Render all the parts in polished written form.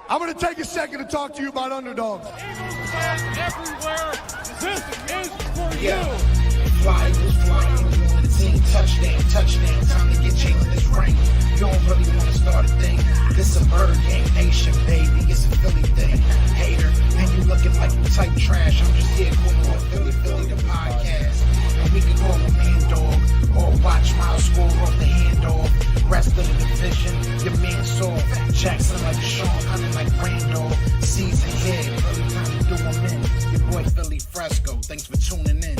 I'm going to take a second to talk to you about underdogs. Eagles fans everywhere, this is for Yeah. you. Fly, Eagles flying on the team. Touchdown. Time to get chasing this ring. You don't really want to start a thing. This a bird game nation, baby. It's a Philly thing. Hater, and you looking like you type trash. I'm just here calling Philly, the podcast. And we can call a man dog or watch Miles score off the handoff. Rest of the division, your man saw Jackson like Sean, Hunting like Randolph. Season here, really time to do them in. Your boy Philly Fresco. Thanks for tuning in.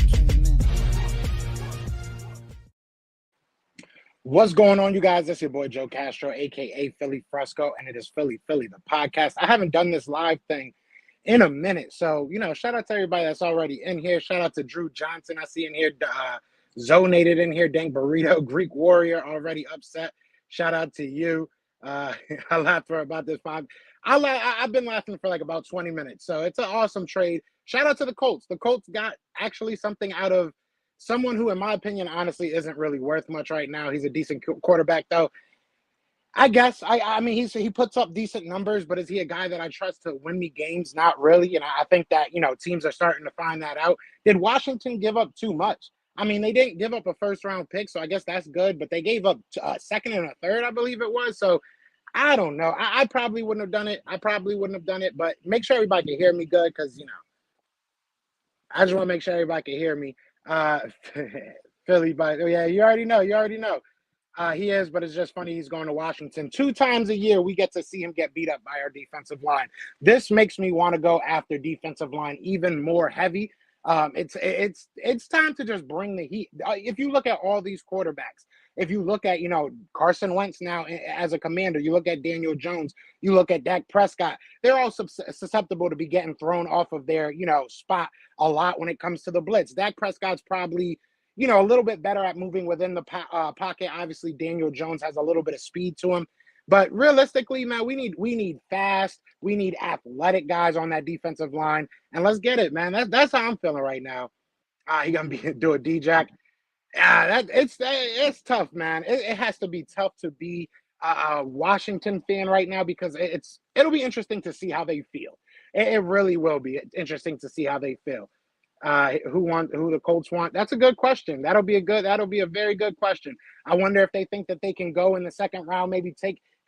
What's going on, you guys? It's your boy Joe Castro, aka Philly Fresco, and it is Philly the podcast. I haven't done this live thing in a minute, so shout out to everybody that's already in here. Shout out to Drew Johnson, I see in here. Zonated in here, Dang Burrito, Greek Warrior already upset. Shout out to you. I laughed for about this five. I've been laughing for like about 20 minutes, so it's an awesome trade. Shout out to the Colts. The Colts got actually something out of someone who, in my opinion, honestly isn't really worth much right now. He's a decent quarterback, though. I guess. I mean, he puts up decent numbers, but is he a guy that I trust to win me games? Not really. And I think that, teams are starting to find that out. Did Washington give up too much? I mean, they didn't give up a first-round pick, so I guess that's good. But they gave up a second and a third, I believe it was. So I don't know. I probably wouldn't have done it. But make sure everybody can hear me good because, I just want to make sure everybody can hear me. Philly, but yeah, you already know. He is, but it's just funny he's going to Washington. 2 times a year we get to see him get beat up by our defensive line. This makes me want to go after defensive line even more heavy. It's time to just bring the heat. If you look at all these quarterbacks, if you look at Carson Wentz now as a commander, you look at Daniel Jones, you look at Dak Prescott, they're all susceptible to be getting thrown off of their spot a lot when it comes to the blitz. Dak Prescott's probably a little bit better at moving within the pocket. Obviously, Daniel Jones has a little bit of speed to him. But realistically, man, we need fast, we need athletic guys on that defensive line. And let's get it, man. That's how I'm feeling right now. He gonna do a D-Jack. It's tough, man. It has to be tough to be a Washington fan right now because it'll be interesting to see how they feel. It really will be interesting to see how they feel. Who the Colts want? That's a good question. That'll be a very good question. I wonder if they think that they can go in the second round, maybe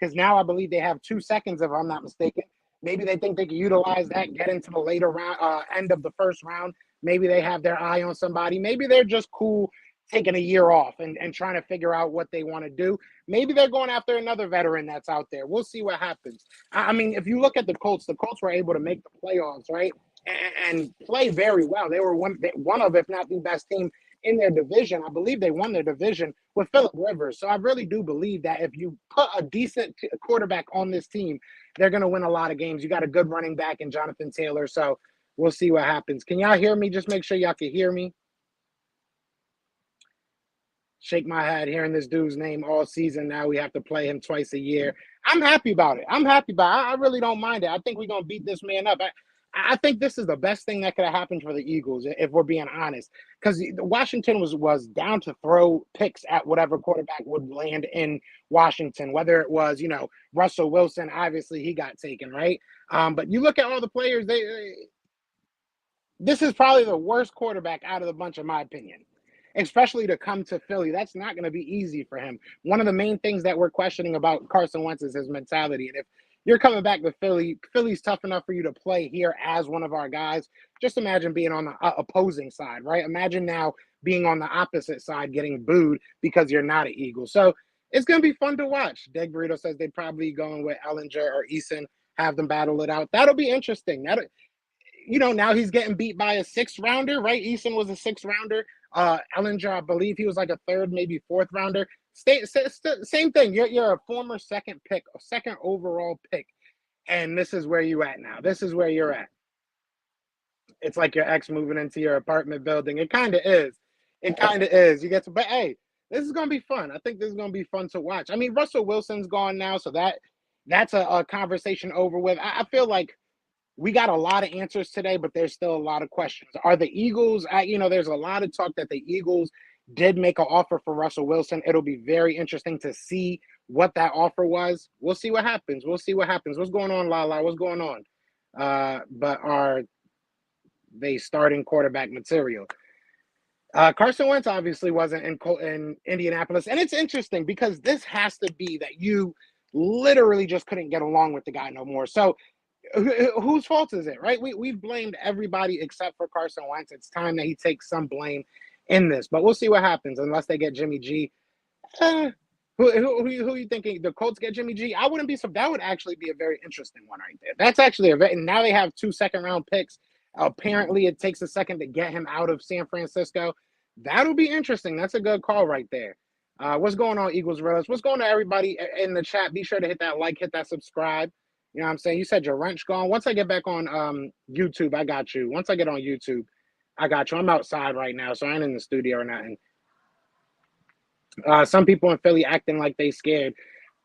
because now I believe they have 2 seconds, if I'm not mistaken. Maybe they think they can utilize that, get into the later round, end of the first round. Maybe they have their eye on somebody. Maybe they're just cool taking a year off and trying to figure out what they want to do. Maybe they're going after another veteran that's out there. We'll see what happens. I mean, if you look at the Colts were able to make the playoffs, right? And play very well. They were one of, if not the best team in their division. I believe they won their division with Phillip Rivers. So I really do believe that if you put a decent quarterback on this team, they're going to win a lot of games. You got a good running back in Jonathan Taylor. So we'll see what happens. Can y'all hear me? Just make sure y'all can hear me. Shake my head hearing this dude's name all season. Now we have to play him twice a year. I'm happy about it. I really don't mind it. I think we're going to beat this man up. I think this is the best thing that could have happened for the Eagles, if we're being honest, because Washington was down to throw picks at whatever quarterback would land in Washington, whether it was, Russell Wilson, obviously he got taken, right? But you look at all the players, this is probably the worst quarterback out of the bunch, in my opinion, especially to come to Philly. That's not going to be easy for him. One of the main things that we're questioning about Carson Wentz is his mentality. And if you're coming back to Philly, Philly's tough enough for you to play here as one of our guys. Just imagine being on the opposing side, right? Imagine now being on the opposite side getting booed because you're not an Eagle. So it's going to be fun to watch. Deg Burrito says they're probably going with Ellinger or Eason, have them battle it out. That'll be interesting. Now he's getting beat by a 6th rounder, right? Eason was a 6th rounder. Ellinger, I believe he was like a 3rd, maybe 4th rounder. Same thing. You're a former second overall pick, and this is where you at now. This is where you're at. It's like your ex moving into your apartment building. It kind of is. But hey, this is gonna be fun. I think this is gonna be fun to watch. I mean, Russell Wilson's gone now, so that's a conversation over with. I feel like we got a lot of answers today, but there's still a lot of questions. Are the Eagles? There's a lot of talk that the Eagles did make an offer for Russell Wilson. It'll be very interesting to see what that offer was. We'll see what happens. We'll see what happens. What's going on, Lala? What's going on? But are they starting quarterback material? Carson Wentz obviously wasn't in Indianapolis. And it's interesting because this has to be that you literally just couldn't get along with the guy no more. So whose fault is it, right? We've blamed everybody except for Carson Wentz. It's time that he takes some blame in this. But we'll see what happens unless they get Jimmy G. Who are you thinking? The Colts get Jimmy G? I wouldn't be so. That would actually be a very interesting one right there. That's actually and now they have 2 second-round picks. Apparently, it takes a second to get him out of San Francisco. That'll be interesting. That's a good call right there. What's going on, Eagles Realist? What's going on, everybody in the chat? Be sure to hit that like, hit that subscribe. You know what I'm saying? You said your wrench gone. Once I get back on YouTube, I got you. Once I get on YouTube, I got you. I'm outside right now, so I ain't in the studio or nothing. Some people in Philly acting like they scared.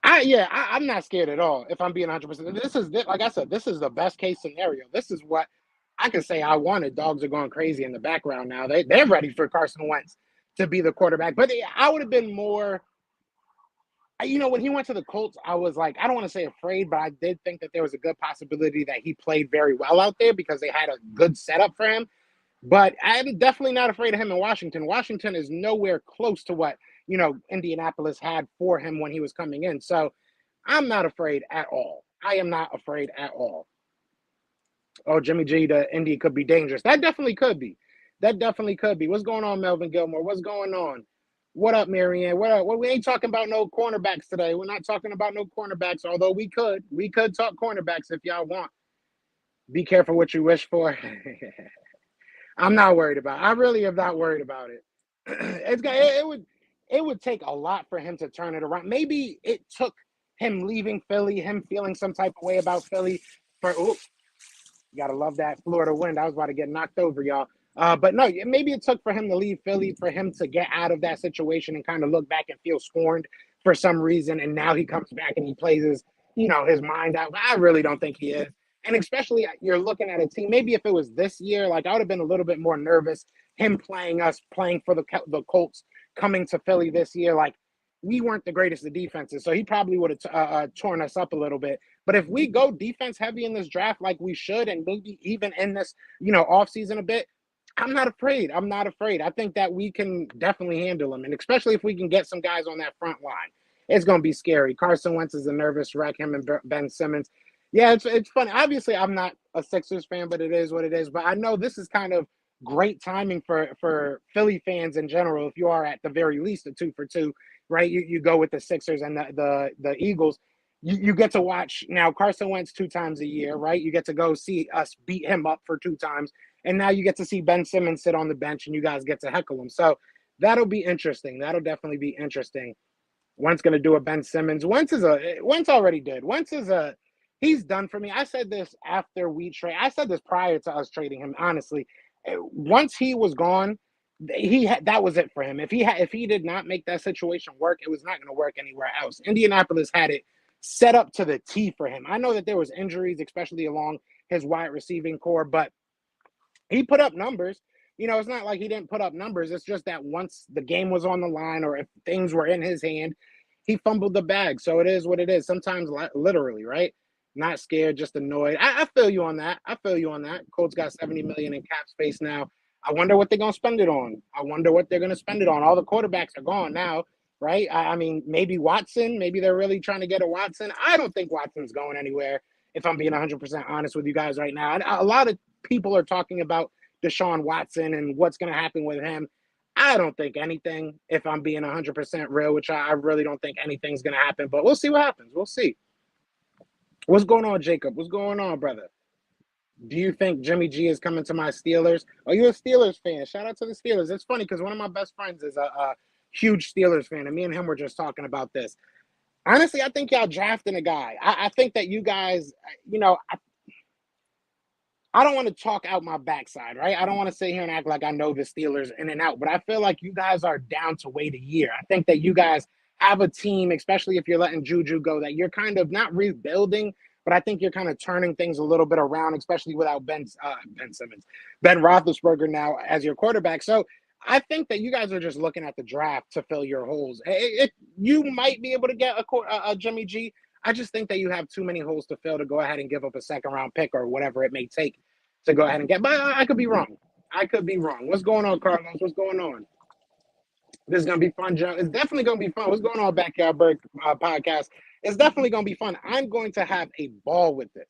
I'm not scared at all, if I'm being 100%. This is, like I said, this is the best case scenario. This is what I can say I wanted. Dogs are going crazy in the background now. They're ready for Carson Wentz to be the quarterback. But I would have been more, when he went to the Colts, I was like, I don't want to say afraid, but I did think that there was a good possibility that he played very well out there because they had a good setup for him. But I'm definitely not afraid of him in Washington. Washington is nowhere close to what, Indianapolis had for him when he was coming in. So I'm not afraid at all. I am not afraid at all. Oh, Jimmy G to Indy could be dangerous. That definitely could be. That definitely could be. What's going on, Melvin Gilmore? What's going on? What up, Marianne? What up? Well, we ain't talking about no cornerbacks today. We're not talking about no cornerbacks, although we could. We could talk cornerbacks if y'all want. Be careful what you wish for. I'm not worried about it. I really am not worried about it. It would take a lot for him to turn it around. Maybe it took him leaving Philly, him feeling some type of way about Philly. You gotta love that Florida wind. I was about to get knocked over, y'all. But no, maybe it took for him to leave Philly, for him to get out of that situation and kind of look back and feel scorned for some reason. And now he comes back and he plays his mind out. But I really don't think he is. And especially you're looking at a team, maybe if it was this year, like I would have been a little bit more nervous, him playing for the Colts, coming to Philly this year. Like we weren't the greatest of defenses, so he probably would have torn us up a little bit. But if we go defense heavy in this draft like we should, and maybe even in this, offseason a bit, I'm not afraid. I'm not afraid. I think that we can definitely handle him, and especially if we can get some guys on that front line. It's going to be scary. Carson Wentz is a nervous wreck, him and Ben Simmons. Yeah, it's funny. Obviously, I'm not a Sixers fan, but it is what it is. But I know this is kind of great timing for Philly fans in general. If you are at the very least a 2-for-2, right? You go with the Sixers and the Eagles. You get to watch now Carson Wentz 2 times a year, right? You get to go see us beat him up for 2 times. And now you get to see Ben Simmons sit on the bench and you guys get to heckle him. So that'll be interesting. That'll definitely be interesting. Wentz going to do a Ben Simmons. Wentz already did. He's done for me. I said this after we trade. I said this prior to us trading him, honestly. Once he was gone, that was it for him. If he did not make that situation work, it was not going to work anywhere else. Indianapolis had it set up to the T for him. I know that there was injuries, especially along his wide receiving core, but he put up numbers. It's not like he didn't put up numbers. It's just that once the game was on the line or if things were in his hand, he fumbled the bag. So it is what it is. Sometimes literally, right? Not scared, just annoyed. I feel you on that. Colts got $70 million in cap space now. I wonder what they're going to spend it on. All the quarterbacks are gone now, right? I mean, maybe Watson. Maybe they're really trying to get a Watson. I don't think Watson's going anywhere, if I'm being 100% honest with you guys right now. A lot of people are talking about Deshaun Watson and what's going to happen with him. I don't think anything, if I'm being 100% real, which I really don't think anything's going to happen. But we'll see what happens. We'll see. What's going on, Jacob? What's going on, brother? Do you think Jimmy G is coming to my Steelers? Are you a Steelers fan? Shout out to the Steelers. It's funny because one of my best friends is a huge Steelers fan, and me and him were just talking about this. Honestly, I think y'all drafting a guy. I think that you guys, I don't want to talk out my backside, right? I don't want to sit here and act like I know the Steelers in and out, but I feel like you guys are down to wait a year. I think that you guys have a team, especially if you're letting Juju go, that you're kind of not rebuilding, but I think you're kind of turning things a little bit around, especially without Ben Roethlisberger now as your quarterback. So I think that you guys are just looking at the draft to fill your holes. You might be able to get a Jimmy G. I just think that you have too many holes to fill to go ahead and give up a second round pick or whatever it may take to go ahead and get. But I could be wrong. I could be wrong. What's going on, Carlos? What's going on? This is going to be fun, Joe. It's definitely going to be fun. What's going on, Backyard Bird podcast? It's definitely going to be fun. I'm going to have a ball with this.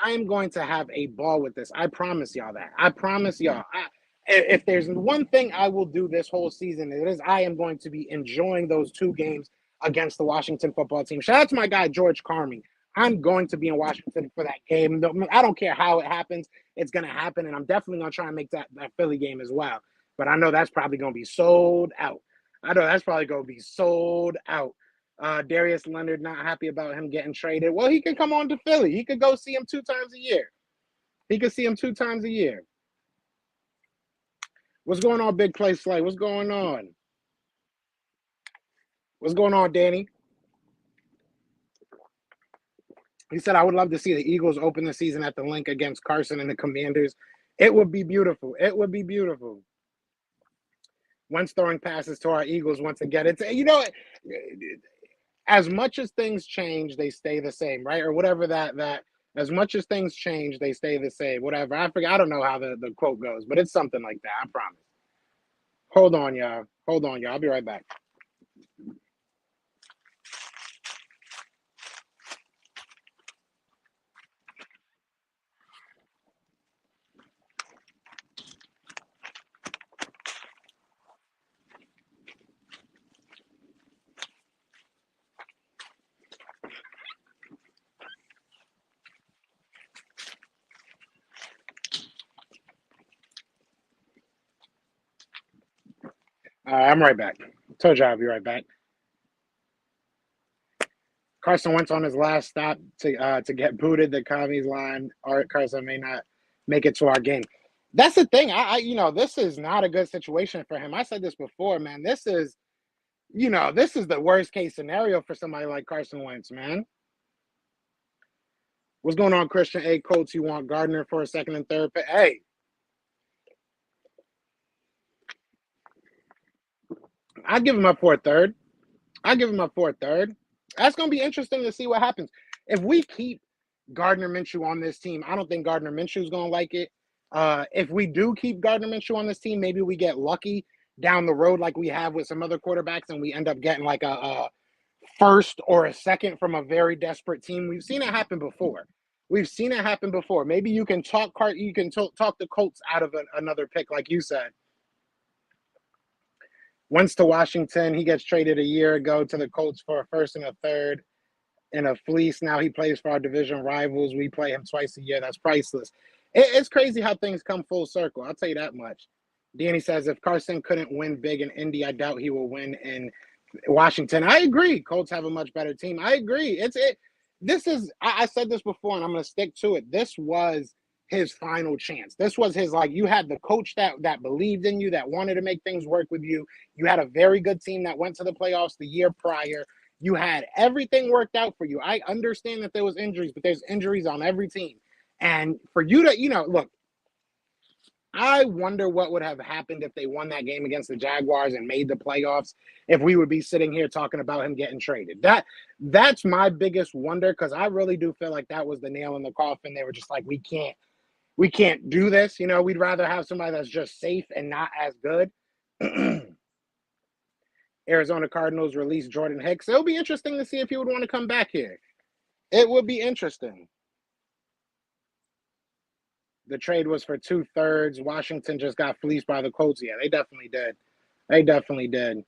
I am going to have a ball with this. I promise y'all that. I promise y'all. If there's one thing I will do this whole season, it is I am going to be enjoying those 2 games against the Washington football team. Shout out to my guy, George Carmy. I'm going to be in Washington for that game. I don't care how it happens. It's going to happen, and I'm definitely going to try and make that Philly game as well. But I know that's probably going to be sold out. Darius Leonard not happy about him getting traded. Well, he can come on to Philly. He could go see him 2 times a year. What's going on, Big Play Slay? What's going on? What's going on, Danny? He said, I would love to see the Eagles open the season at the Link against Carson and the Commanders. It would be beautiful. Wentz throwing passes to our Eagles once again. It's, as much as things change, they stay the same, right? Or whatever that as much as things change, they stay the same. Whatever. I forget. I don't know how the quote goes, but it's something like that. I promise. Hold on, y'all. I'll be right back. I'm right back. Told you I'll be right back. Carson Wentz on his last stop to get booted. The commies line. Art Carson may not make it to our game. That's the thing. This is not a good situation for him. I said this before, man. This is the worst case scenario for somebody like Carson Wentz, man. What's going on, Christian A. Colts? You want Gardner for a second and third pick? Hey. I'd give him up for a third. That's going to be interesting to see what happens. If we keep Gardner Minshew on this team, I don't think Gardner Minshew is going to like it. If we do keep Gardner Minshew on this team, maybe we get lucky down the road like we have with some other quarterbacks, and we end up getting like a first or a second from a very desperate team. We've seen it happen before. Maybe you can talk the Colts out of another pick, like you said. Wentz to Washington. He gets traded a year ago to the Colts for a first and a third and a fleece. Now he plays for our division rivals. We play him twice a year. That's priceless. It's crazy how things come full circle. I'll tell you that much. Danny says, if Carson couldn't win big in Indy, I doubt he will win in Washington. I agree. Colts have a much better team. I agree. I said this before, and I'm going to stick to it. This was his final chance. This was his, you had the coach that believed in you, that wanted to make things work with you. You had a very good team that went to the playoffs the year prior. You had everything worked out for you. I understand that there was injuries, but there's injuries on every team. And for you to, look, I wonder what would have happened if they won that game against the Jaguars and made the playoffs, if we would be sitting here talking about him getting traded. That's my biggest wonder, because I really do feel like that was the nail in the coffin. They were just like, we can't do this. We'd rather have somebody that's just safe and not as good. Arizona Cardinals released Jordan Hicks. It'll be interesting to see if he would want to come back here. It would be interesting. The trade was for 2/3. Washington just got fleeced by the Colts. Yeah, they definitely did.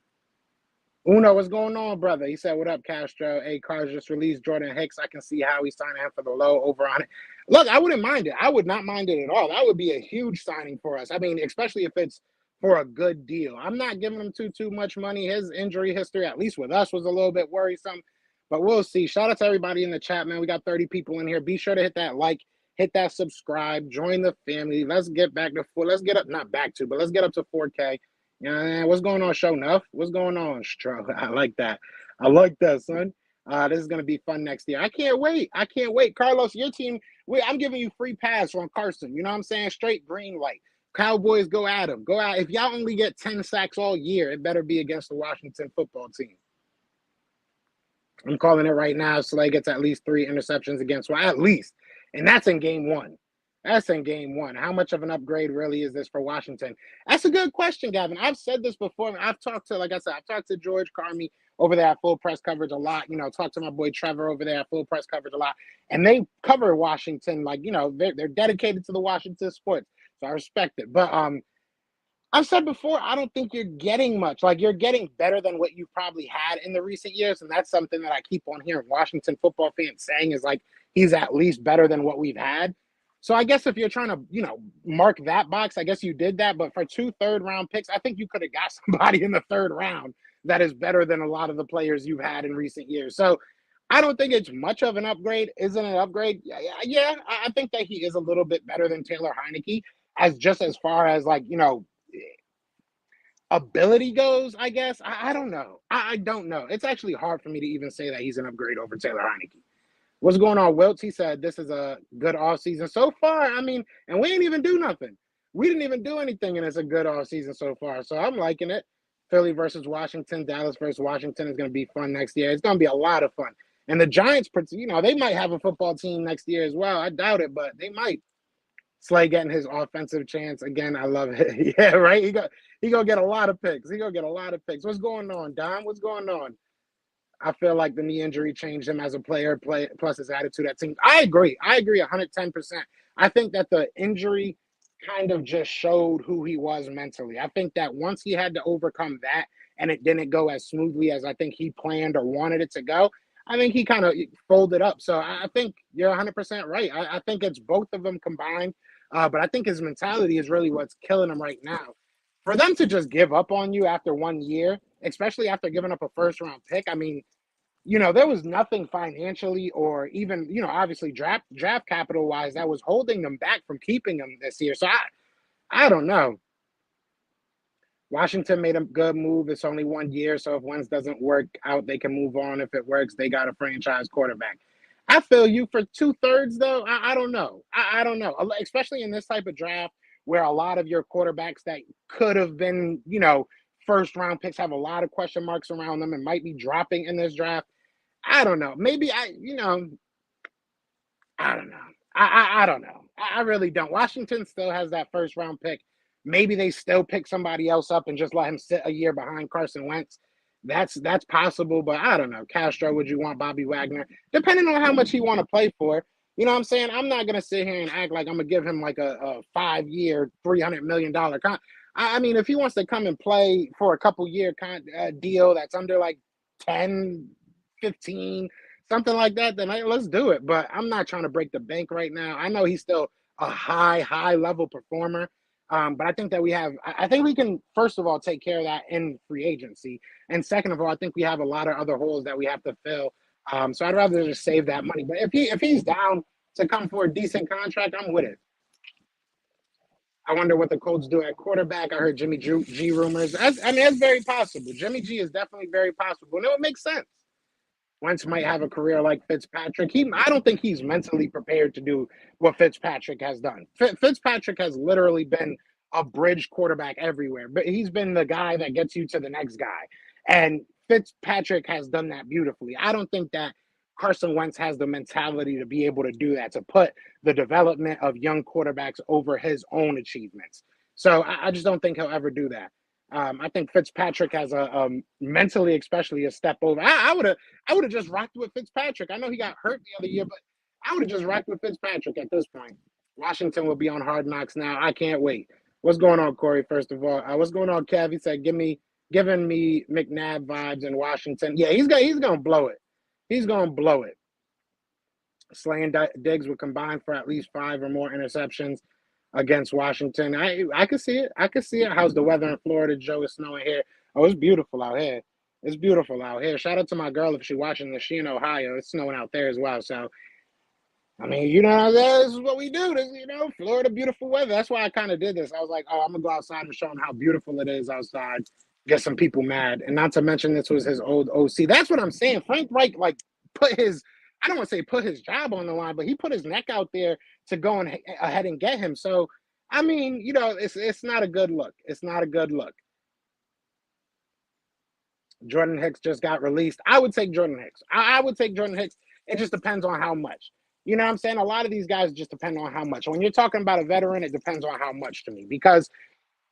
Uno, what's going on, brother? He said, what up, Castro? Hey, Cars just released Jordan Hicks. I can see how he's signing him for the low over on it. Look, I wouldn't mind it. I would not mind it at all. That would be a huge signing for us. I mean, especially if it's for a good deal. I'm not giving him too much money. His injury history, at least with us, was a little bit worrisome. But we'll see. Shout out to everybody in the chat, man. We got 30 people in here. Be sure to hit that like. Hit that subscribe, join the family. Let's get back to let's get up to 4K. What's going on, Show Nuff? What's going on, Stro? I like that, son. This is gonna be fun next year. I can't wait. Carlos, your team. I'm giving you free pass on Carson. You know what I'm saying? Straight green light. Cowboys, go at them. Go out. If y'all only get 10 sacks all year, it better be against the Washington football team. I'm calling it right now. Slay gets at least 3 interceptions against, well, at least. And that's in game 1. That's in game 1. How much of an upgrade really is this for Washington? That's a good question, Gavin. I've said this before. I've talked to, like I said, I've talked to George Carmi over there at Full Press Coverage a lot. Talked to my boy Trevor over there at Full Press Coverage a lot. And they cover Washington like, they're dedicated to the Washington sports. So I respect it. But I've said before, I don't think you're getting much. Like, you're getting better than what you've probably had in the recent years. And that's something that I keep on hearing Washington football fans saying is like, he's at least better than what we've had. So I guess if you're trying to, mark that box, I guess you did that. But for 2 third-round picks, I think you could have got somebody in the 3rd round that is better than a lot of the players you've had in recent years. So I don't think it's much of an upgrade. Isn't it an upgrade? Yeah, I think that he is a little bit better than Taylor Heineke as far as like, ability goes, I guess. I don't know. I don't know. It's actually hard for me to even say that he's an upgrade over Taylor Heineke. What's going on, Wiltz? He said this is a good offseason so far. I mean, and we didn't even do nothing. We didn't even do anything, and it's a good offseason so far. So I'm liking it. Philly versus Washington, Dallas versus Washington is going to be fun next year. It's going to be a lot of fun. And the Giants, they might have a football team next year as well. I doubt it, but they might. Slay getting his offensive chance. Again, I love it. Yeah, right? He gonna get a lot of picks. What's going on, Don? What's going on? I feel like the knee injury changed him as a player, plus his attitude at teams. I agree 110%. I think that the injury kind of just showed who he was mentally. I think that once he had to overcome that and it didn't go as smoothly as I think he planned or wanted it to go, I think he kind of folded up. So I think you're 100% right. I think it's both of them combined. But I think his mentality is really what's killing him right now. For them to just give up on you after 1 year, especially after giving up a 1st-round pick, I mean, there was nothing financially or even, obviously draft capital-wise that was holding them back from keeping him this year. So I don't know. Washington made a good move. It's only 1 year, so if Wentz doesn't work out, they can move on. If it works, they got a franchise quarterback. I feel you for 2/3, though. I don't know. I don't know, especially in this type of draft where a lot of your quarterbacks that could have been, 1st-round picks have a lot of question marks around them and might be dropping in this draft. I don't know. Maybe I don't know. I don't know. I really don't. Washington still has that 1st-round pick. Maybe they still pick somebody else up and just let him sit a year behind Carson Wentz. That's possible, but I don't know. Castro, would you want Bobby Wagner? Depending on how much he want to play for. You know what I'm saying? I'm not going to sit here and act like I'm going to give him like a 5-year, $300 million contract. I mean, if he wants to come and play for a couple-year deal that's under like 10, 15, something like that, then let's do it. But I'm not trying to break the bank right now. I know he's still a high-level performer. But I think that I think we can, first of all, take care of that in free agency. And second of all, I think we have a lot of other holes that we have to fill. So I'd rather just save that money. But if he's down to come for a decent contract, I'm with it. I wonder what the Colts do at quarterback. I heard Jimmy G rumors. That's very possible. Jimmy G is definitely very possible. And it would make sense. Wentz might have a career like Fitzpatrick. I don't think he's mentally prepared to do what Fitzpatrick has done. Fitzpatrick has literally been a bridge quarterback everywhere, but he's been the guy that gets you to the next guy. And Fitzpatrick has done that beautifully. I don't think that Carson Wentz has the mentality to be able to do that, to put the development of young quarterbacks over his own achievements. So I just don't think he'll ever do that. I think Fitzpatrick has a mentally, especially, a step over. I would have just rocked with Fitzpatrick. I know he got hurt the other year, but I would have just rocked with Fitzpatrick at this point. Washington will be on Hard Knocks now. I can't wait. What's going on, Corey? First of all, what's going on, Kev? He said, giving me McNabb vibes in Washington. Yeah, he's gonna blow it. He's gonna blow it. Slay and Diggs would combine for at least 5 or more interceptions against Washington. I could see it. How's the weather in Florida, Joe? It's snowing here. Oh, it's beautiful out here. Shout out to my girl if she's watching this. She in Ohio. It's snowing out there as well. So, I mean, this is what we do. This, Florida, beautiful weather. That's why I kind of did this. I was like, I'm going to go outside and show them how beautiful it is outside. Get some people mad. And not to mention this was his old OC. That's what I'm saying. Frank Reich, put his – I don't want to say put his job on the line, but he put his neck out there to go ahead and get him. So I mean, it's not a good look. It's not a good look. Jordan Hicks just got released. I would take Jordan Hicks. I would take Jordan Hicks. It just depends on how much. You know what I'm saying? A lot of these guys just depend on how much. When you're talking about a veteran, it depends on how much to me, because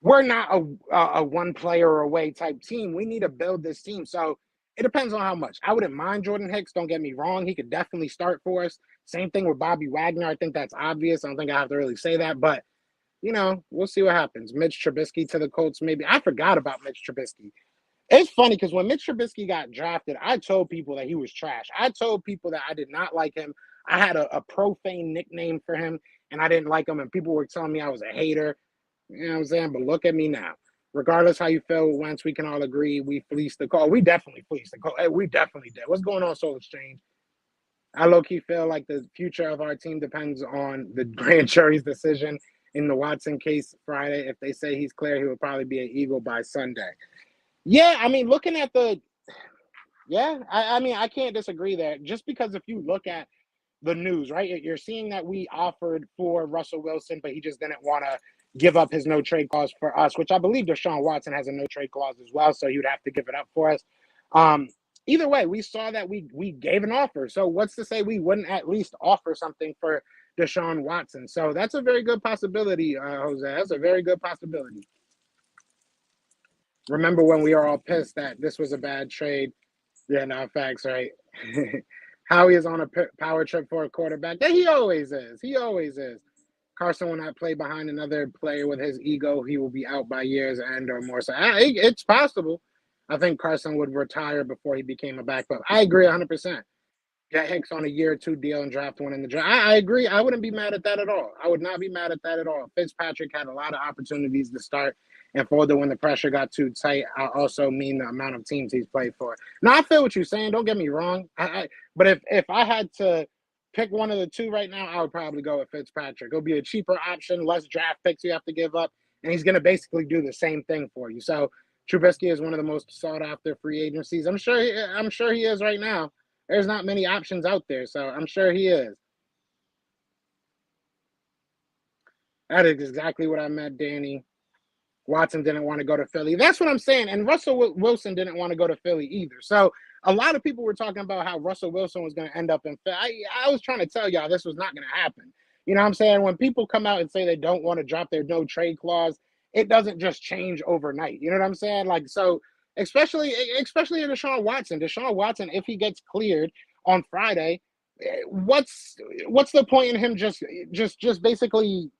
we're not a one player away type team. We need to build this team. So it depends on how much. I wouldn't mind Jordan Hicks. Don't get me wrong. He could definitely start for us. Same thing with Bobby Wagner. I think that's obvious. I don't think I have to really say that, but we'll see what happens. Mitch Trubisky to the Colts, maybe. I forgot about Mitch Trubisky. It's funny because when Mitch Trubisky got drafted, I told people that he was trash. I told people that I did not like him. I had a profane nickname for him, and I didn't like him, and people were telling me I was a hater. You know what I'm saying? But look at me now. Regardless how you feel with Wentz, we can all agree we fleeced the call. We definitely fleeced the call. Hey, we definitely did. What's going on, Soul Exchange? I low-key feel like the future of our team depends on the grand jury's decision in the Watson case Friday. If they say he's clear, he will probably be an Eagle by Sunday. Yeah, I mean, looking at I mean, I can't disagree there. Just because if you look at the news, right, you're seeing that we offered for Russell Wilson, but he just didn't want to give up his no-trade clause for us, which I believe Deshaun Watson has a no-trade clause as well, so he would have to give it up for us. Either way, we saw that we gave an offer. So what's to say we wouldn't at least offer something for Deshaun Watson? So that's a very good possibility, Jose. That's a very good possibility. Remember when we were all pissed that this was a bad trade? Yeah, no, facts, right? Howie is on a power trip for a quarterback. Yeah, he always is. He always is. Carson will not play behind another player with his ego. He will be out by year's end or more. So it's possible. I think Carson would retire before he became a backup. I agree 100%. Get Hicks on a year or two deal and draft one in the draft. I agree. I wouldn't be mad at that at all. I would not be mad at that at all. Fitzpatrick had a lot of opportunities to start and folded when the pressure got too tight. I also mean the amount of teams he's played for. Now, I feel what you're saying. Don't get me wrong. But if I had to pick one of the two right now, I would probably go with Fitzpatrick. It'll be a cheaper option, less draft picks you have to give up, and he's going to basically do the same thing for you. So Trubisky is one of the most sought-after free agencies. I'm sure he is right now. There's not many options out there, so I'm sure he is. That is exactly what I meant, Danny. Watson didn't want to go to Philly. That's what I'm saying. And Russell Wilson didn't want to go to Philly either. So a lot of people were talking about how Russell Wilson was going to end up in Philly. I was trying to tell y'all this was not going to happen. You know what I'm saying? When people come out and say they don't want to drop their no trade clause, it doesn't just change overnight. You know what I'm saying? Like, so especially in Deshaun Watson. Deshaun Watson, if he gets cleared on Friday, what's the point in him just basically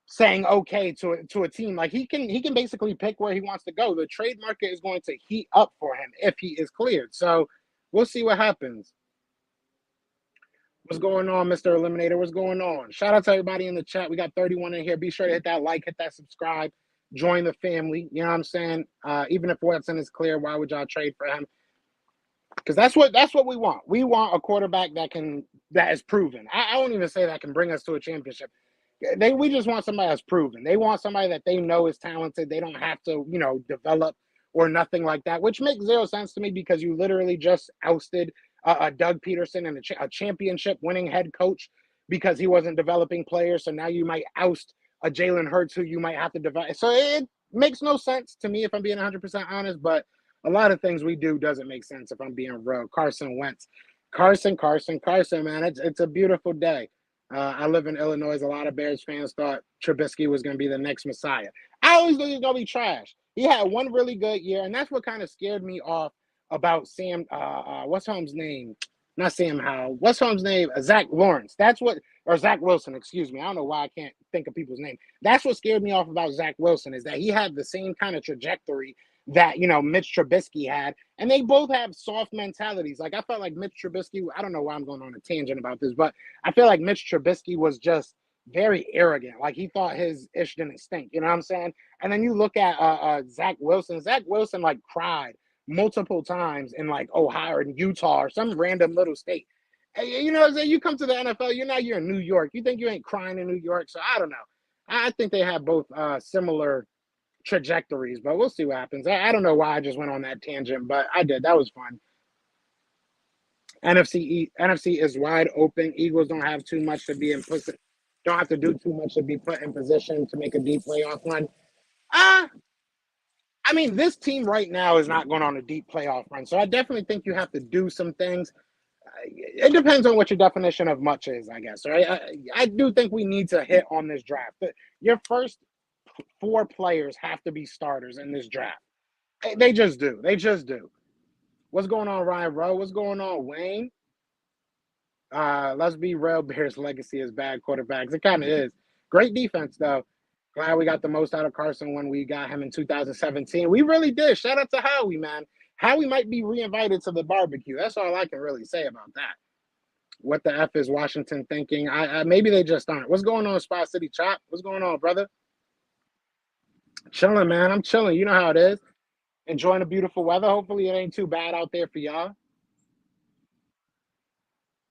saying okay to a team? Like, he can basically pick where he wants to go. The trade market is going to heat up for him if he is cleared. So we'll see what happens. What's going on, Mr. Eliminator? What's going on? Shout out to everybody in the chat. We got 31 in here. Be sure to hit that like, hit that subscribe, join the family. You know what I'm saying? Even if Watson is clear, why would y'all trade for him? Because that's what we want. We want a quarterback that is proven. I won't even say that can bring us to a championship. We just want somebody that's proven. They want somebody that they know is talented. They don't have to, develop or nothing like that, which makes zero sense to me because you literally just ousted Doug Peterson and a championship-winning head coach because he wasn't developing players. So now you might oust a Jalen Hurts who you might have to develop. So it makes no sense to me if I'm being 100% honest, but a lot of things we do doesn't make sense if I'm being real. Carson Wentz. Carson, man. It's a beautiful day. I live in Illinois. A lot of Bears fans thought Trubisky was going to be the next Messiah. I always knew he was going to be trash. He had one really good year, and that's what kind of scared me off about Sam, what's Holmes' name? Not Sam Howell. What's Holmes' name? Zach Lawrence. Or Zach Wilson, excuse me. I don't know why I can't think of people's name. That's what scared me off about Zach Wilson is that he had the same kind of trajectory that, Mitch Trubisky had, and they both have soft mentalities. Like, I felt like Mitch Trubisky, I don't know why I'm going on a tangent about this, but I feel like Mitch Trubisky was just very arrogant. Like, he thought his ish didn't stink, you know what I'm saying? And then you look at Zach Wilson. Zach Wilson, like, cried multiple times in, like, Ohio or Utah or some random little state. Hey, you come to the NFL, you're in New York. You think you ain't crying in New York? So I don't know. I think they have both similar trajectories, but we'll see what happens. I don't know why I just went on that tangent, but I did. That was fun. NFC is wide open. Eagles don't have too much to be implicit. don't have to do too much to be put in position to make a deep playoff run. I mean, this team right now is not going on a deep playoff run, so I definitely think you have to do some things. It depends on what your definition of much is, I guess. Right? I do think we need to hit on this draft. But your first 4 players have to be starters in this draft. They just do. They just do. What's going on, Ryan Rowe? What's going on, Wayne? Let's be real. Bears' legacy is bad quarterbacks. It kind of is. Great defense, though. Glad we got the most out of Carson when we got him in 2017. We really did. Shout out to Howie, man. Howie might be reinvited to the barbecue. That's all I can really say about that. What the F is Washington thinking? Maybe they just aren't. What's going on, Spot City Chop? What's going on, brother? Chilling, man. I'm chilling. You know how it is. Enjoying the beautiful weather. Hopefully it ain't too bad out there for y'all.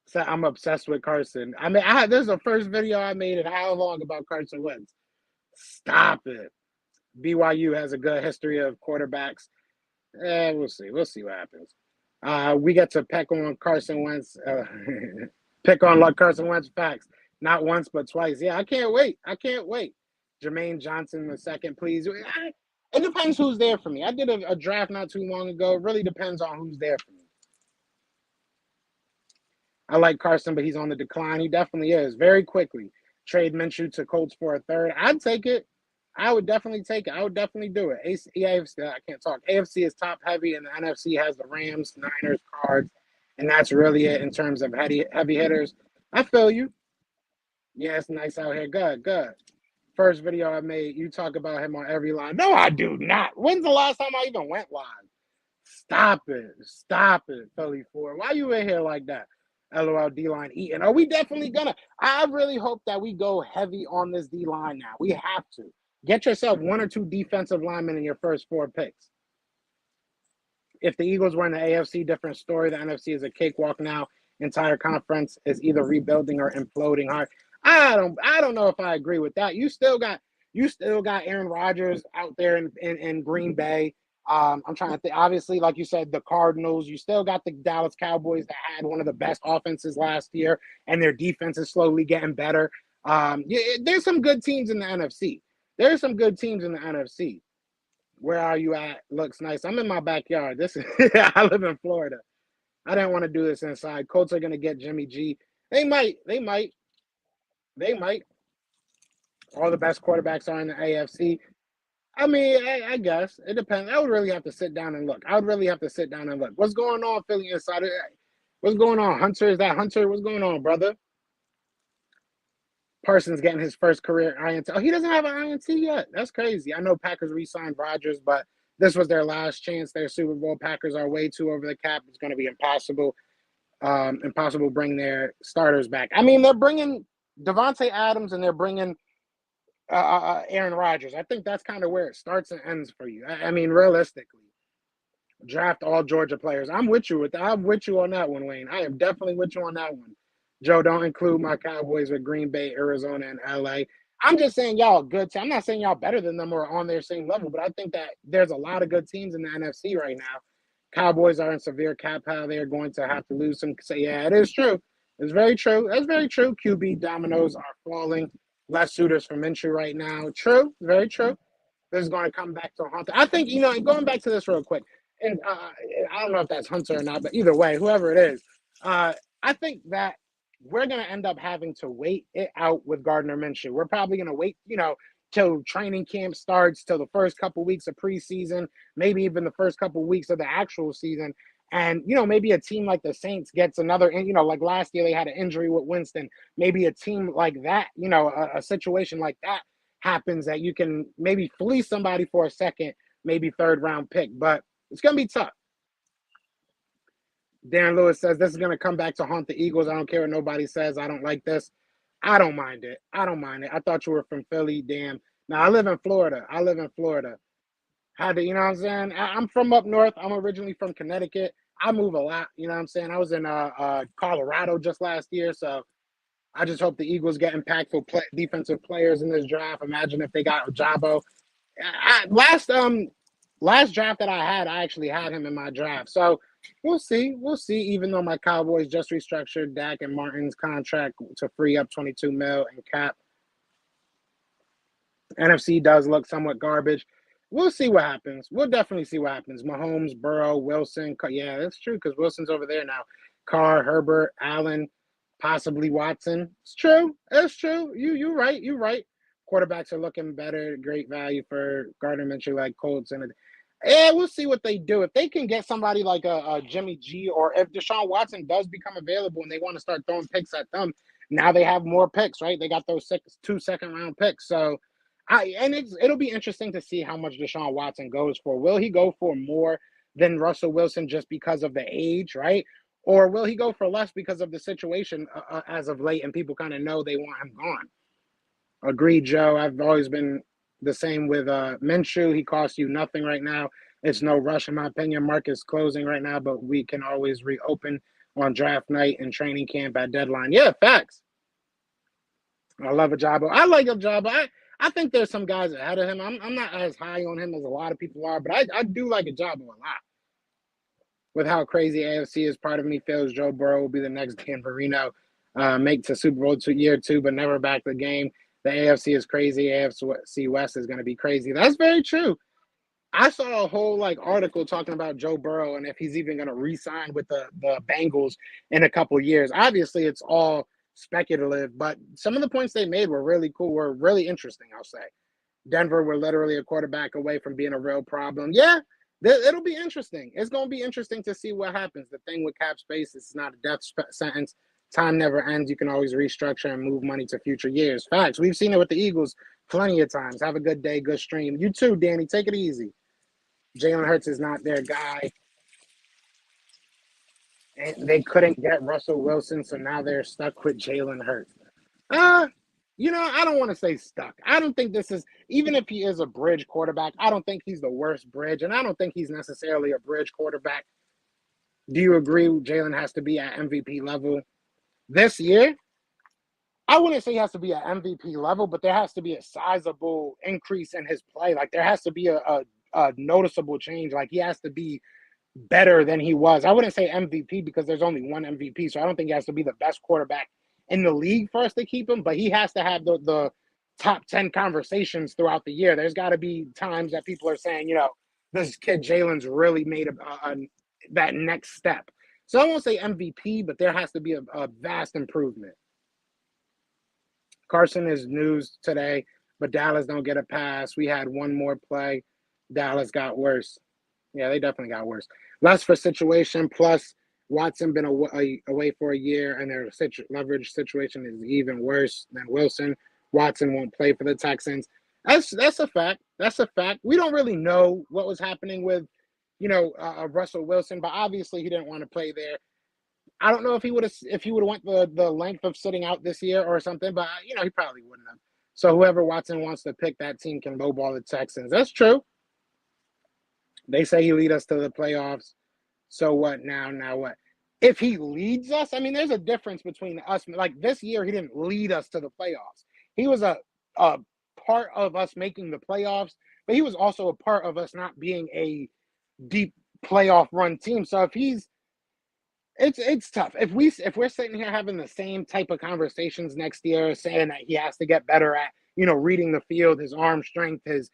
So I'm obsessed with Carson. I mean, this is the first video I made in how long about Carson Wentz. Stop it. BYU has a good history of quarterbacks. We'll see. We'll see what happens. We get to peck on Carson Wentz. Pick on Carson Wentz facts. Not once, but twice. Yeah, I can't wait. I can't wait. Jermaine Johnson the second, please. It depends who's there for me. I did a draft not too long ago. It really depends on who's there for me. I like Carson, but he's on the decline. He definitely is. Very quickly. Trade Minshew to Colts for a third. I'd take it. I would definitely take it. I would definitely do it. AFC, I can't talk. AFC is top heavy, and the NFC has the Rams, Niners, Cards, and that's really it in terms of heavy hitters. I feel you. Yeah, it's nice out here. Good, good. First video I made, you talk about him on every line. No, I do not. When's the last time I even went live? Stop it. Stop it, Philly 4. Why you in here like that? LOL D-line eating. Are we definitely gonna? I really hope that we go heavy on this D-line now. We have to. Get yourself 1 or 2 defensive linemen in your first 4 picks. If the Eagles were in the AFC, different story. The NFC is a cakewalk now. Entire conference is either rebuilding or imploding hard. I don't know if I agree with that. You still got Aaron Rodgers out there in Green Bay. I'm trying to think. Obviously, like you said, the Cardinals. You still got the Dallas Cowboys that had one of the best offenses last year, and their defense is slowly getting better. There's some good teams in the NFC. There's some good teams in the NFC. Where are you at? Looks nice. I'm in my backyard. I live in Florida. I didn't want to do this inside. Colts are going to get Jimmy G. They might. All the best quarterbacks are in the AFC. I mean, I guess. It depends. I would really have to sit down and look. What's going on, Philly Insider? What's going on, Hunter? Is that Hunter? What's going on, brother? Parsons getting his first career INT. Oh, he doesn't have an INT yet. That's crazy. I know Packers re-signed Rodgers, but this was their last chance. Their Super Bowl. Packers are way too over the cap. It's going to be impossible. Impossible to bring their starters back. I mean, they're bringing Devontae Adams and they're bringing Aaron Rodgers. I think that's kind of where it starts and ends for you. I mean, realistically, draft all Georgia players. I'm with you on that one, Wayne. I am definitely with you on that one. Joe, don't include my Cowboys with Green Bay, Arizona, and LA. I'm just saying y'all good. I'm not saying y'all better than them or on their same level, but I think that there's a lot of good teams in the NFC right now. Cowboys are in severe cap hell. They're going to have to lose some. So yeah, it is true. It's very true. That's very true. QB dominoes are falling. Less suitors for Minshew right now. True. Very true. This is going to come back to Hunter. I think, going back to this real quick, and I don't know if that's Hunter or not, but either way, whoever it is, I think that we're going to end up having to wait it out with Gardner Minshew. We're probably going to wait, till training camp starts, till the first couple weeks of preseason, maybe even the first couple weeks of the actual season. And, maybe a team like the Saints gets another, like last year they had an injury with Winston. Maybe a team like that, a situation like that happens that you can maybe fleece somebody for a second, maybe 3rd round pick. But it's going to be tough. Darren Lewis says this is going to come back to haunt the Eagles. I don't care what nobody says. I don't like this. I don't mind it. I thought you were from Philly. Damn. Now, I live in Florida. Had to, you know what I'm saying? I'm from up north. I'm originally from Connecticut. I move a lot, you know what I'm saying? I was in Colorado just last year, so I just hope the Eagles get impactful defensive players in this draft. Imagine if they got Ojabo. Last draft that I had, I actually had him in my draft. So we'll see. Even though my Cowboys just restructured Dak and Martin's contract to free up $22 million in cap NFC does look somewhat garbage. We'll see what happens. We'll definitely see what happens. Mahomes, Burrow, Wilson. Yeah, that's true because Wilson's over there now. Carr, Herbert, Allen, possibly Watson. It's true. It's true. You're right. You're right. Quarterbacks are looking better. Great value for Gardner Minshew, like Colts. And yeah, we'll see what they do. If they can get somebody like a Jimmy G, or if Deshaun Watson does become available and they want to start throwing picks at them, now they have more picks, right? They got those 2 second-round picks. So, it'll be interesting to see how much Deshaun Watson goes for. Will he go for more than Russell Wilson just because of the age, right? Or will he go for less because of the situation as of late and people kind of know they want him gone? Agreed, Joe. I've always been the same with Minshew. He costs you nothing right now. It's no rush, in my opinion. Market's closing right now, but we can always reopen on draft night and training camp at deadline. Yeah, facts. I love Ajabo. I like Ajabo. I think there's some guys ahead of him. I'm not as high on him as a lot of people are, but I do like Ajabo a lot. With how crazy AFC is, part of me feels Joe Burrow will be the next Dan Marino, make to Super Bowl year 2, but never back the game. The AFC is crazy. AFC West is going to be crazy. That's very true. I saw a whole article talking about Joe Burrow and if he's even going to re-sign with the Bengals in a couple years. Obviously, it's all speculative, but some of the points they made were really cool, were really interesting, I'll say. Denver were literally a quarterback away from being a real problem. Yeah, it'll be interesting. It's going to be interesting to see what happens. The thing with cap space is it's not a death sentence. Time never ends. You can always restructure and move money to future years. Facts. We've seen it with the Eagles plenty of times. Have a good day, good stream. You too, Danny. Take it easy. Jalen Hurts is not their guy. And they couldn't get Russell Wilson, so now they're stuck with Jalen Hurts. I don't want to say stuck. I don't think this is, even if he is a bridge quarterback, I don't think he's the worst bridge, and I don't think he's necessarily a bridge quarterback. Do you agree Jalen has to be at MVP level this year? I wouldn't say he has to be at MVP level, but there has to be a sizable increase in his play. There has to be a noticeable change. He has to be better than he was. I wouldn't say MVP because there's only one MVP, so I don't think he has to be the best quarterback in the league for us to keep him, but he has to have the top 10 conversations throughout the year. There's got to be times that people are saying, this kid Jalen's really made that next step. So I won't say MVP, but there has to be a vast improvement. Carson is news today, but Dallas don't get a pass. We had one more play. Dallas got worse. Yeah, they definitely got worse. Less for situation, plus Watson been away for a year, and their leverage situation is even worse than Wilson. Watson won't play for the Texans. That's a fact. That's a fact. We don't really know what was happening with, Russell Wilson, but obviously he didn't want to play there. I don't know if he would have went the length of sitting out this year or something, but he probably wouldn't have. So whoever Watson wants to pick, that team can lowball the Texans. That's true. They say he lead us to the playoffs. So what now? Now what? If he leads us, there's a difference between us. This year, he didn't lead us to the playoffs. He was a part of us making the playoffs, but he was also a part of us not being a deep playoff run team. So if it's tough. If we're sitting here having the same type of conversations next year, saying that he has to get better at, reading the field, his arm strength, his,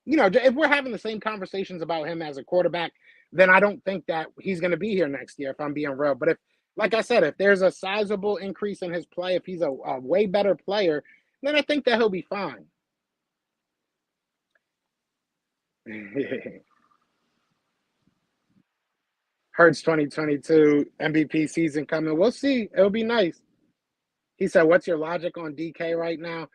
if we're having the same conversations about him as a quarterback, then I don't think that he's going to be here next year, if I'm being real. But like I said, if there's a sizable increase in his play, if he's a way better player, then I think that he'll be fine. Hurts 2022 MVP season coming. We'll see. It'll be nice. He said, what's your logic on DK right now?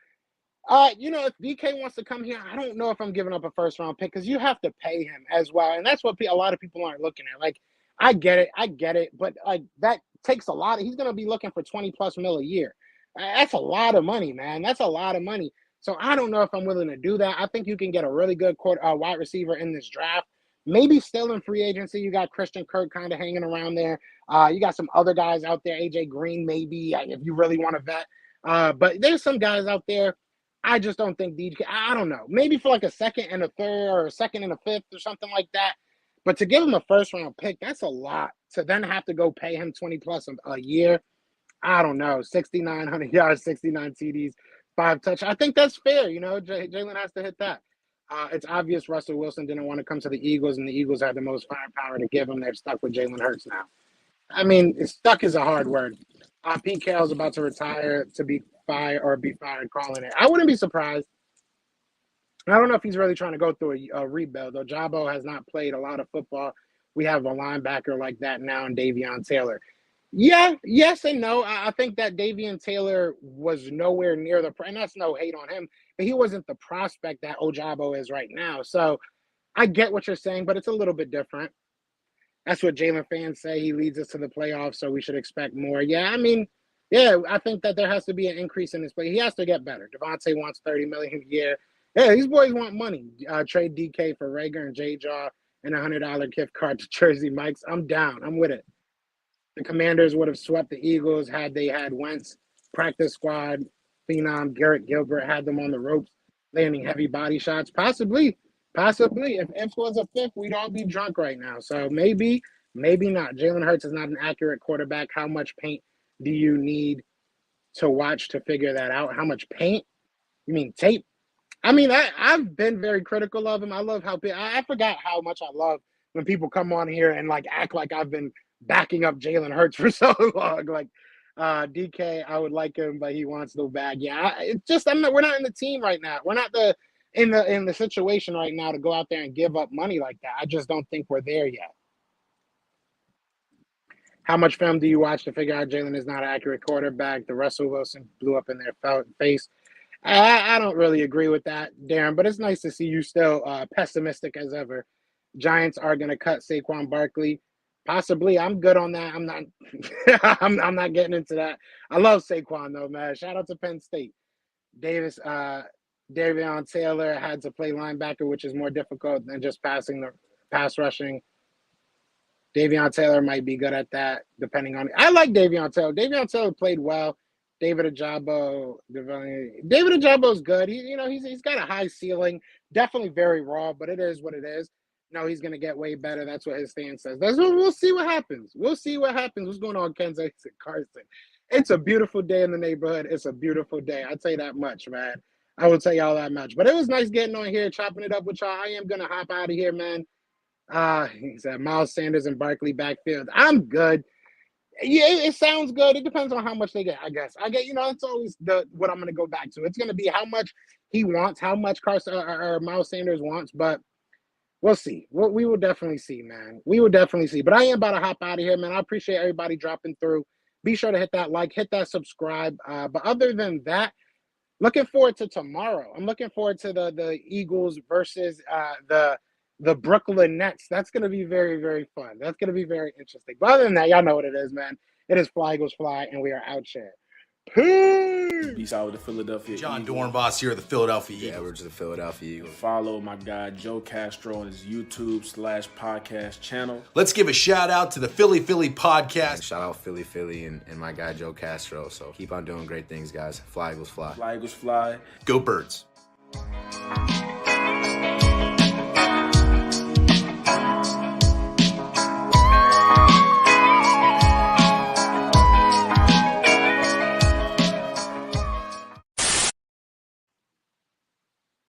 If DK wants to come here, I don't know if I'm giving up a first-round pick because you have to pay him as well. And that's what a lot of people aren't looking at. I get it. But, that takes a lot. He's going to be looking for 20-plus mil a year. That's a lot of money, man. That's a lot of money. So I don't know if I'm willing to do that. I think you can get a really good wide receiver in this draft. Maybe still in free agency. You got Christian Kirk kind of hanging around there. You got some other guys out there. AJ Green, maybe, if you really want to vet. But there's some guys out there. I just don't think DK. I don't know. Maybe for a second and a third or a second and a fifth or something like that. But to give him a first-round pick, that's a lot. To then have to go pay him 20-plus a year, I don't know. 6,900 yards, 69 TDs, 5 touch. I think that's fair. You know, Jalen has to hit that. It's obvious Russell Wilson didn't want to come to the Eagles, and the Eagles had the most firepower to give him. They're stuck with Jalen Hurts now. I mean, stuck is a hard word. Pete Carroll's about to retire to be fired or be fired calling it. I wouldn't be surprised. I don't know if he's really trying to go through a rebuild, though. Jabo has not played a lot of football. We have a linebacker like that now in Davion Taylor. Yeah, yes and no. I think that Davion Taylor was nowhere near the – and that's no hate on him, but he wasn't the prospect that Ojabo is right now. So I get what you're saying, but it's a little bit different. That's what Jalen fans say. He leads us to the playoffs, so we should expect more. Yeah, I mean, yeah, I think that there has to be an increase in his play. He has to get better. Devontae wants $30 million a year. Yeah, these boys want money. Trade DK for Rager and J-Jaw and a $100 gift card to Jersey Mike's. I'm down. I'm with it. The Commanders would have swept the Eagles had they had Wentz, practice squad, phenom, Garrett Gilbert had them on the ropes, landing heavy body shots. Possibly. If was a fifth, we'd all be drunk right now. So maybe not. Jalen Hurts is not an accurate quarterback. How much paint do you need to watch to figure that out? How much paint? You mean tape? I mean, I've been very critical of him. I love how I forgot how much I love when people come on here and like act like I've been backing up Jalen Hurts for so long. Like DK, I would like him, but he wants the bag. Yeah, it's just we're not in the team right now. We're not in the situation right now to go out there and give up money like that. I just don't think we're there yet. How much film do you watch to figure out Jalen is not an accurate quarterback? The Russell Wilson blew up in their face. I don't really agree with that, Darren, but it's nice to see you still pessimistic as ever. Giants are going to cut Saquon Barkley. Possibly. I'm good on that. I'm not I'm not getting into that. I love Saquon, though, man. Shout out to Penn State. Davion Taylor had to play linebacker, which is more difficult than just pass rushing. Davion Taylor might be good at that, depending on – I like Davion Taylor. Davion Taylor played well. David Ojabo is good. He's got a high ceiling, definitely very raw, but it is what it is. No, he's going to get way better. That's what his stance says. We'll see what happens. What's going on, Kansas City, Carson? It's a beautiful day in the neighborhood. It's a beautiful day. I'll tell you that much, man. I will tell y'all that much. But it was nice getting on here, chopping it up with y'all. I am going to hop out of here, man. He said Miles Sanders and Barkley backfield. I'm good. Yeah, it sounds good. It depends on how much they get, I guess. It's always what I'm going to go back to. It's going to be how much he wants, how much Carson or Miles Sanders wants, but we'll see. We will definitely see, man. We will definitely see. But I am about to hop out of here, man. I appreciate everybody dropping through. Be sure to hit that like, hit that subscribe. But other than that, looking forward to tomorrow. I'm looking forward to the Eagles versus the Brooklyn Nets. That's going to be very, very fun. That's going to be very interesting. But other than that, y'all know what it is, man. It is Fly Eagles Fly, and we are out here. Peace! Peace out with the Philadelphia John Eagles. Dornbos here, the Philadelphia Eagles. Yeah, we're just the Philadelphia Eagles. Follow my guy Joe Castro on his YouTube/podcast channel. Let's give a shout out to the Philly podcast. And shout out Philly, and my guy Joe Castro. So keep on doing great things, guys. Fly Eagles Fly. Fly Eagles Fly. Go Birds.